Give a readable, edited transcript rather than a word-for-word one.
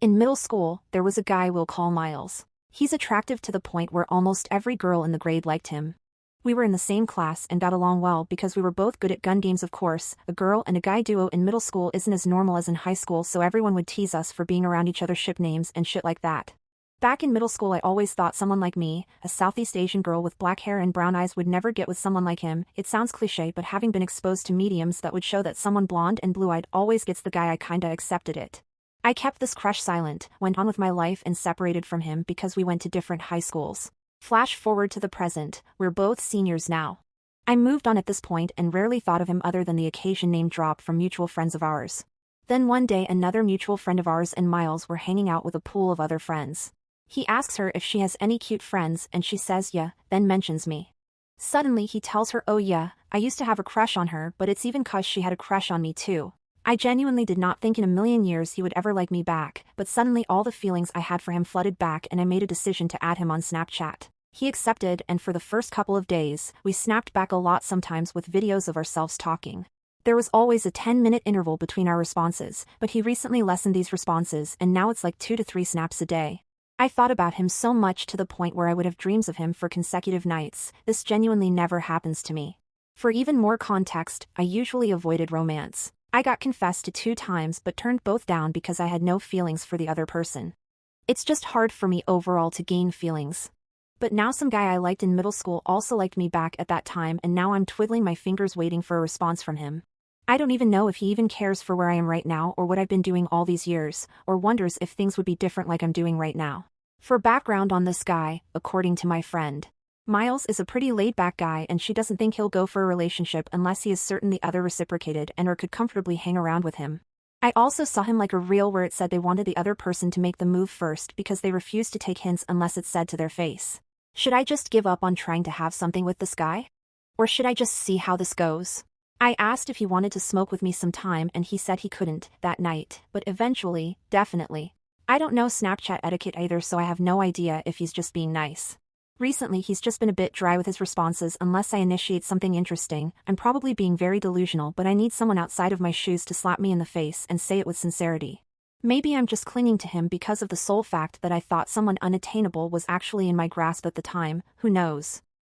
In middle school, there was a guy we'll call Miles. He's attractive to the point where almost every girl in the grade liked him. We were in the same class and got along well because we were both good at gun games. Of course, a girl and a guy duo in middle school isn't as normal as in high school, so everyone would tease us for being around each other's ship names and shit like that. Back in middle school, I always thought someone like me, a Southeast Asian girl with black hair and brown eyes, would never get with someone like him. It sounds cliche, but having been exposed to mediums that would show that someone blonde and blue-eyed always gets the guy, I kinda accepted it. I kept this crush silent, went on with my life, and separated from him because we went to different high schools. Flash forward to the present, we're both seniors now. I moved on at this point and rarely thought of him other than the occasion name drop from mutual friends of ours. Then one day another mutual friend of ours and Miles were hanging out with a pool of other friends. He asks her if she has any cute friends and she says yeah, then mentions me. Suddenly he tells her, oh yeah, I used to have a crush on her, but it's even 'cause she had a crush on me too. I genuinely did not think in a million years he would ever like me back, but suddenly all the feelings I had for him flooded back and I made a decision to add him on Snapchat. He accepted, and for the first couple of days, we snapped back a lot, sometimes with videos of ourselves talking. There was always a 10-minute interval between our responses, but he recently lessened these responses and now it's like 2 to 3 snaps a day. I thought about him so much to the point where I would have dreams of him for consecutive nights. This genuinely never happens to me. For even more context, I usually avoided romance. I got confessed to 2 times but turned both down because I had no feelings for the other person. It's just hard for me overall to gain feelings. But now some guy I liked in middle school also liked me back at that time, and now I'm twiddling my fingers waiting for a response from him. I don't even know if he even cares for where I am right now or what I've been doing all these years, or wonders if things would be different like I'm doing right now. For background on this guy, according to my friend, Miles is a pretty laid-back guy and she doesn't think he'll go for a relationship unless he is certain the other reciprocated and or could comfortably hang around with him. I also saw him like a reel where it said they wanted the other person to make the move first because they refused to take hints unless it's said to their face. Should I just give up on trying to have something with this guy? Or should I just see how this goes? I asked if he wanted to smoke with me sometime and he said he couldn't that night, but eventually, definitely. I don't know Snapchat etiquette either, so I have no idea if he's just being nice. Recently he's just been a bit dry with his responses unless I initiate something interesting. I'm probably being very delusional, but I need someone outside of my shoes to slap me in the face and say it with sincerity. Maybe I'm just clinging to him because of the sole fact that I thought someone unattainable was actually in my grasp at the time, who knows.